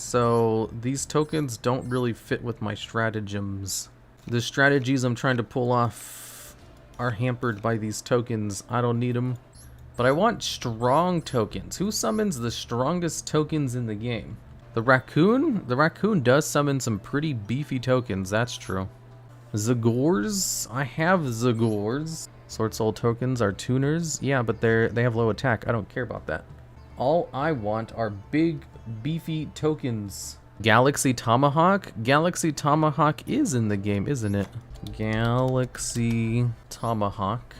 So these tokens don't really fit with my stratagems. The strategies I'm trying to pull off are hampered by these tokens. I don't need them. But I want strong tokens. Who summons the strongest tokens in the game? The raccoon? The raccoon does summon some pretty beefy tokens, that's true. Zagors? I have Zagors. Sword Soul tokens are tuners. Yeah, but they have low attack. I don't care about that. All I want are big, beefy tokens. Galaxy Tomahawk? Galaxy Tomahawk is in the game, isn't it? Galaxy Tomahawk.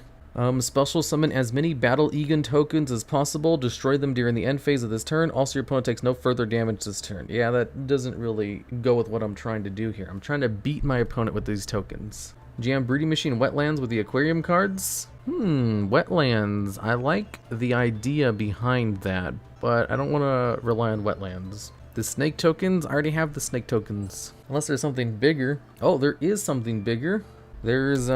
Special summon as many Battle Egan tokens as possible. Destroy them during the end phase of this turn. Also, your opponent takes no further damage this turn. Yeah, that doesn't really go with what I'm trying to do here. I'm trying to beat my opponent with these tokens. Jam Breeding Machine Wetlands with the Aquarium cards. Wetlands. I like the idea behind that, but I don't want to rely on Wetlands. The snake tokens, I already have the snake tokens. Unless there's something bigger. Oh, there is something bigger. There's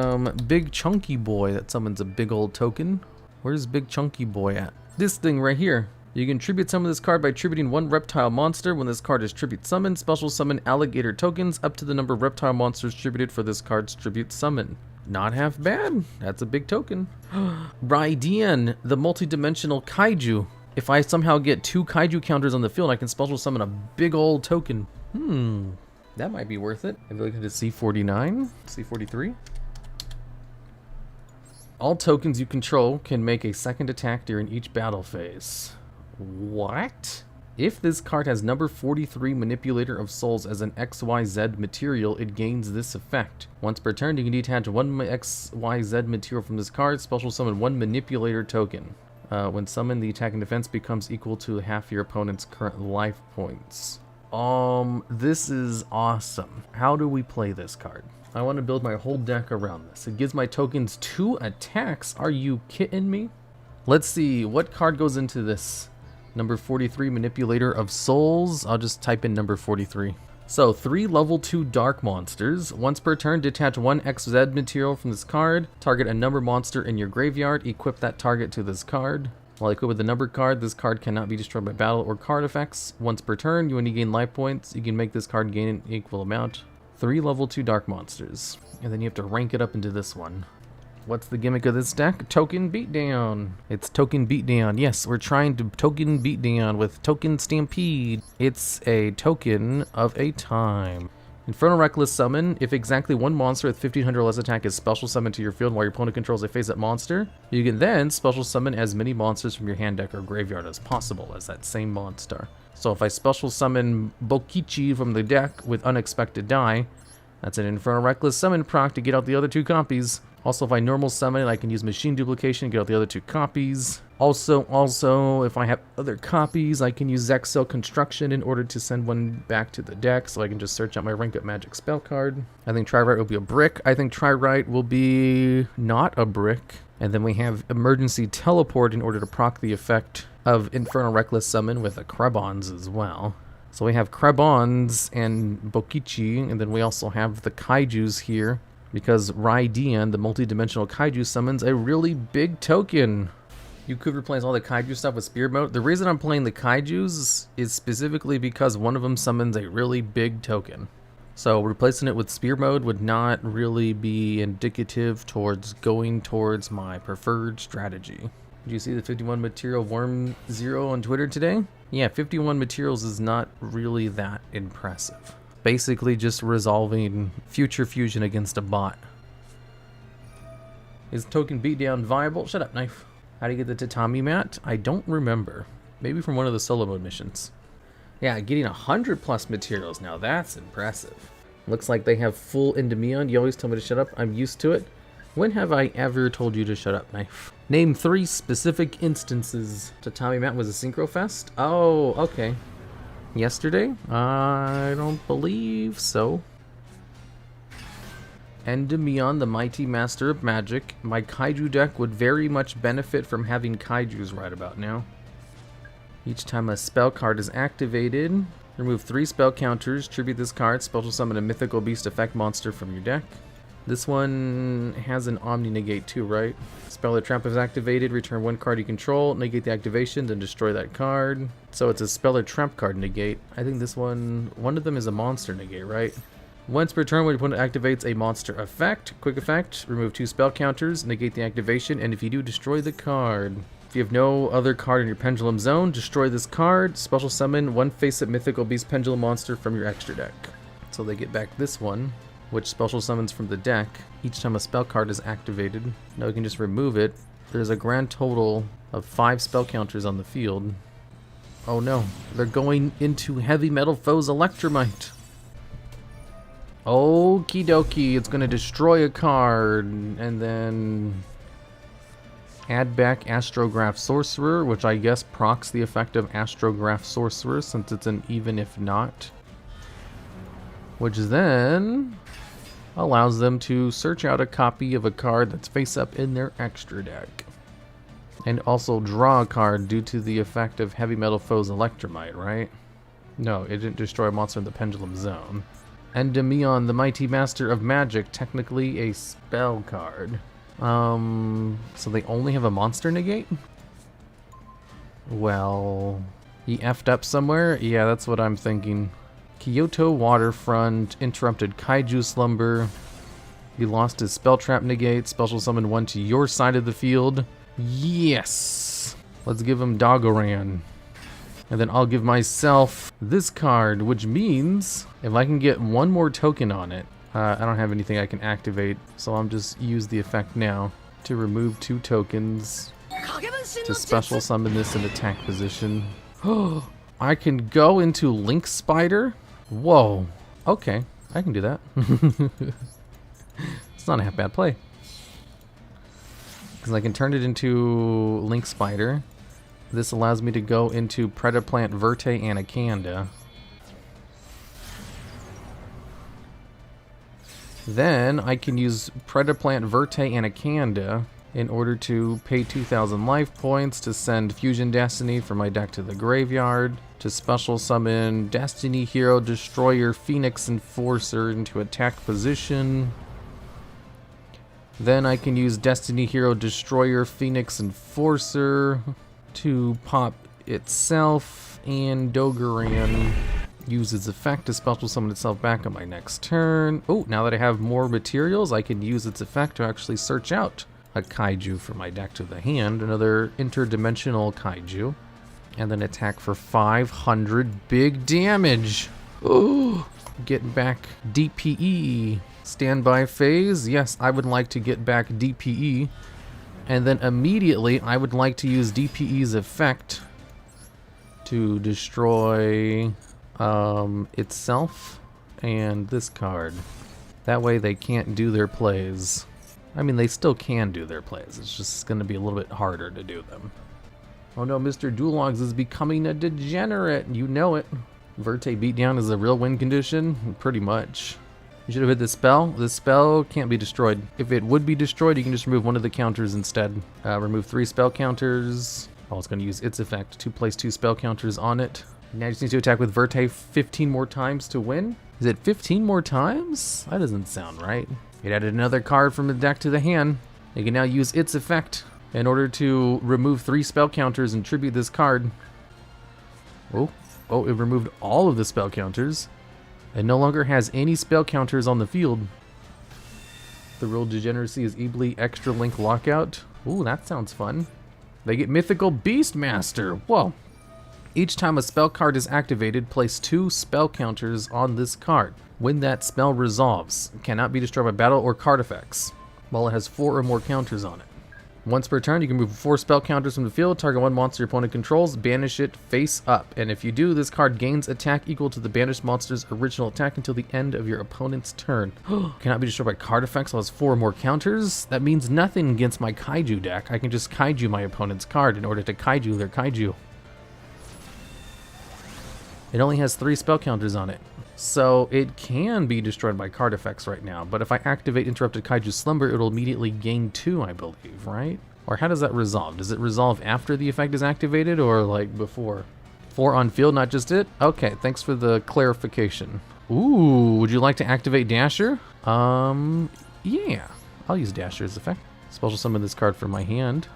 Big Chunky Boy that summons a big old token. Where's Big Chunky Boy at? This thing right here. You can tribute summon this card by tributing one reptile monster. When this card is tribute summoned, special summon alligator tokens up to the number of reptile monsters tributed for this card's tribute summon. Not half bad. That's a big token. Raidian, the multi-dimensional kaiju. If I somehow get 2 kaiju counters on the field, I can special summon a big old token. That might be worth it. Have you looked at C49? C43? All tokens you control can make a second attack during each battle phase. What? If this card has number 43 Manipulator of Souls as an XYZ material, it gains this effect. Once per turn, you can detach one XYZ material from this card, special summon 1 Manipulator token. When summoned, the attack and defense becomes equal to half your opponent's current life points. This is awesome. How do we play this card? I want to build my whole deck around this. It gives my tokens 2 attacks. Are you kidding me? Let's see, what card goes into this? Number 43, Manipulator of Souls. I'll just type in number 43. So, 3 level 2 dark monsters. Once per turn, detach 1 XZ material from this card. Target a number monster in your graveyard. Equip that target to this card. While equipped with the numbered card, this card cannot be destroyed by battle or card effects. Once per turn, when you gain life points, you can make this card gain an equal amount. 3 level 2 dark monsters. And then you have to rank it up into this one. What's the gimmick of this deck? Token Beatdown. It's Token Beatdown. Yes, we're trying to Token Beatdown with Token Stampede. It's a token of a time. Infernal Reckless Summon. If exactly 1 monster with 1500 or less attack is special summoned to your field while your opponent controls a face-up monster, you can then special summon as many monsters from your hand deck or graveyard as possible as that same monster. So if I special summon Bokichi from the deck with Unexpected Die, that's an Infernal Reckless Summon proc to get out the other 2 copies. Also, if I normal summon it, I can use Machine Duplication to get out the other 2 copies. Also, if I have other copies, I can use Zexcel Construction in order to send one back to the deck, so I can just search out my Rank Up Magic spell card. I think Tri-Rite will be a brick. I think Tri-Rite will be not a brick. And then we have Emergency Teleport in order to proc the effect of Infernal Reckless Summon with a Krebons as well. So we have Krebons and Bokichi, and then we also have the Kaijus here, because Raidian, the multi-dimensional kaiju, summons a really big token. You could replace all the kaiju stuff with Spear Mode. The reason I'm playing the kaijus is specifically because one of them summons a really big token. So replacing it with Spear Mode would not really be indicative towards going towards my preferred strategy. Did you see the 51 material Worm Zero on Twitter today? Yeah, 51 materials is not really that impressive. Basically just resolving future fusion against a bot. Is Token Beatdown viable? Shut up, knife. How do you get the tatami mat? I don't remember. Maybe from one of the solo mode missions. Yeah, getting 100 plus materials now, that's impressive. Looks like they have full Endymion. You always tell me to shut up. I'm used to it. When have I ever told you to shut up, knife? Name 3 specific instances. Tatami mat was a Synchro Fest? Oh, okay. Yesterday? I don't believe so. Endymion, the Mighty Master of Magic. My Kaiju deck would very much benefit from having Kaijus right about now. Each time a spell card is activated, remove 3 spell counters, tribute this card, special summon a Mythical Beast effect monster from your deck. This one has an Omni negate too, right? Spell or trap is activated, return one card you control, negate the activation, then destroy that card. So it's a spell or trap card negate. I think this one of them is a monster negate, right? Once per turn, when your opponent activates a monster effect, quick effect, remove 2 spell counters, negate the activation, and if you do, destroy the card. If you have no other card in your pendulum zone, destroy this card, special summon 1 face-up mythical beast pendulum monster from your extra deck. So they get back this one, which special summons from the deck each time a spell card is activated. Now we can just remove it. There's a grand total of 5 spell counters on the field. Oh no, they're going into Heavy Metal Foes Electromite. Okie dokie, it's gonna destroy a card and then add back Astrograph Sorcerer, which I guess procs the effect of Astrograph Sorcerer since it's an even if not. Which then allows them to search out a copy of a card that's face up in their extra deck. And also draw a card due to the effect of Heavy Metal Foes Electromite, right? No, it didn't destroy a monster in the Pendulum Zone. Endymion, the Mighty Master of Magic, technically a spell card. So they only have a monster negate? Well, he effed up somewhere? Yeah, that's what I'm thinking. Kyoto Waterfront, interrupted Kaiju Slumber. He lost his spell trap negate, special summon 1 to your side of the field. Yes! Let's give him Dogoran. And then I'll give myself this card, which means if I can get 1 more token on it, I don't have anything I can activate, so I'll just use the effect now to remove 2 tokens to special summon this in attack position. Oh, I can go into Link Spider? Whoa. Okay, I can do that. It's not a half bad play. Because I can turn it into Link Spider. This allows me to go into Predaplant Verte Anaconda. Then I can use Predaplant Verte Anaconda in order to pay 2,000 life points to send Fusion Destiny from my deck to the graveyard, to special summon Destiny Hero Destroyer Phoenix Enforcer into attack position. Then I can use Destiny Hero Destroyer Phoenix Enforcer to pop itself, and Dogoran use its effect to special summon itself back on my next turn. Oh, now that I have more materials, I can use its effect to actually search out a kaiju from my deck to the hand, another interdimensional kaiju, and then attack for 500 big damage. Oh, getting back DPE. Standby phase. Yes, I would like to get back DPE. And then immediately, I would like to use DPE's effect to destroy itself and this card. That way they can't do their plays. I mean, they still can do their plays. It's just going to be a little bit harder to do them. Oh no, Mr. DuelLogs is becoming a degenerate. You know it. Verte Beatdown is a real win condition? Pretty much. You should have hit the spell. The spell can't be destroyed. If it would be destroyed, you can just remove 1 of the counters instead. Remove 3 spell counters. Oh, it's going to use its effect to place 2 spell counters on it. Now you just need to attack with Verte 15 more times to win. Is it 15 more times? That doesn't sound right. It added another card from the deck to the hand. You can now use its effect in order to remove 3 spell counters and tribute this card. Oh, it removed all of the spell counters. It no longer has any spell counters on the field. The real degeneracy is Eebly Extra Link Lockout. Ooh, that sounds fun. They get Mythical Beastmaster. Whoa. Each time a spell card is activated, place 2 spell counters on this card. When that spell resolves, it cannot be destroyed by battle or card effects, while it has 4 or more counters on it. Once per turn, you can move 4 spell counters from the field, target 1 monster your opponent controls, banish it face up. And if you do, this card gains attack equal to the banished monster's original attack until the end of your opponent's turn. Cannot be destroyed by card effects, while it has 4 or more counters. That means nothing against my kaiju deck. I can just kaiju my opponent's card in order to kaiju their kaiju. It only has 3 spell counters on it, so it can be destroyed by card effects right now, but if I activate Interrupted Kaiju Slumber, it'll immediately gain 2, I believe, right? Or how does that resolve? Does it resolve after the effect is activated, or like before? 4 on field, not just it? Okay, thanks for the clarification. Ooh, would you like to activate Dasher? Yeah, I'll use Dasher's effect. Special summon this card from my hand.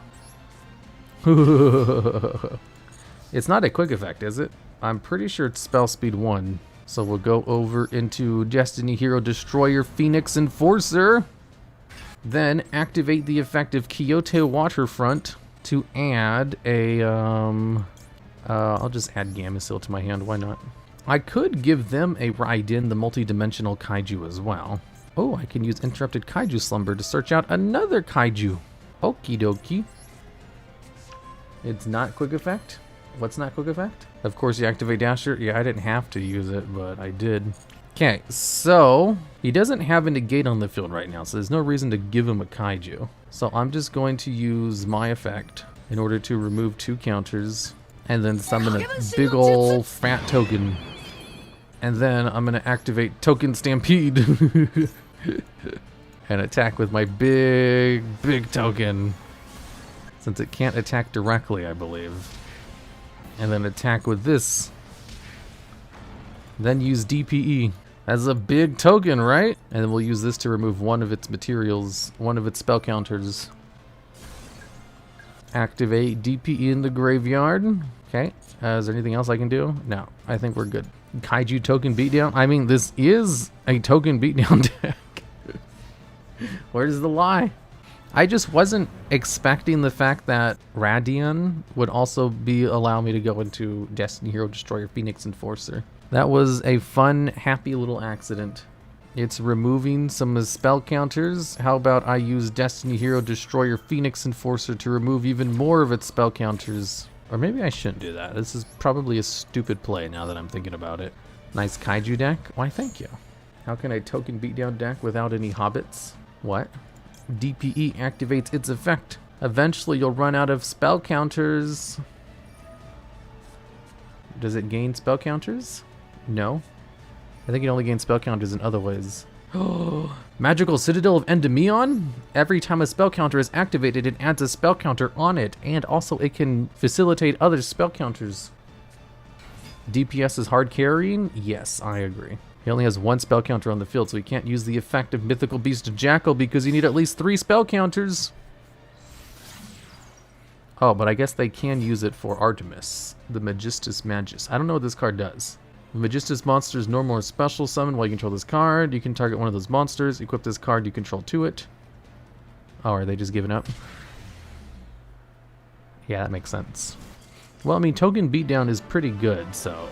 It's not a quick effect, is it? I'm pretty sure it's spell speed 1. So we'll go over into Destiny Hero Destroyer Phoenix Enforcer. Then activate the effect of Kyoto Waterfront to add a, I'll just add Gamecill to my hand, why not? I could give them a Raiden, the multi-dimensional kaiju as well. Oh, I can use Interrupted Kaiju Slumber to search out another kaiju. Okie dokie. It's not quick effect? What's not quick effect? Of course you activate Dasher. Yeah, I didn't have to use it, but I did. Okay, so he doesn't have a negate on the field right now, so there's no reason to give him a kaiju. So I'm just going to use my effect in order to remove 2 counters and then summon a big ol' fat token. And then I'm gonna activate Token Stampede and attack with my big token. Since it can't attack directly, I believe. And then attack with this. Then use DPE as a big token, right? And then we'll use this to remove one of its materials, one of its spell counters. Activate DPE in the graveyard. Okay. Is there anything else I can do? No, I think we're good. Kaiju Token Beatdown. I mean, this is a Token Beatdown deck. Where's the lie? I just wasn't expecting the fact that Radion would also allow me to go into Destiny Hero Destroyer Phoenix Enforcer. That was a fun, happy little accident. It's removing some spell counters. How about I use Destiny Hero Destroyer Phoenix Enforcer to remove even more of its spell counters? Or maybe I shouldn't do that. This is probably a stupid play now that I'm thinking about it. Nice kaiju deck. Why, thank you. How can I Token Beatdown deck without any hobbits? What? DPE activates its effect. Eventually you'll run out of spell counters. Does it gain spell counters? No. I think it only gains spell counters in other ways. Magical Citadel of Endymion? Every time a spell counter is activated, it adds a spell counter on it, and also it can facilitate other spell counters. DPS is hard carrying? Yes, I agree. He only has 1 spell counter on the field, so he can't use the effect of Mythical Beast Jackal because you need at least 3 spell counters. Oh, but I guess they can use it for Artemis, the Magistus Magus. I don't know what this card does. The Magistus monster is normal or special summon while you control this card. You can target one of those monsters, equip this card you control to it. Oh, are they just giving up? Yeah, that makes sense. Well, I mean, Token Beatdown is pretty good, so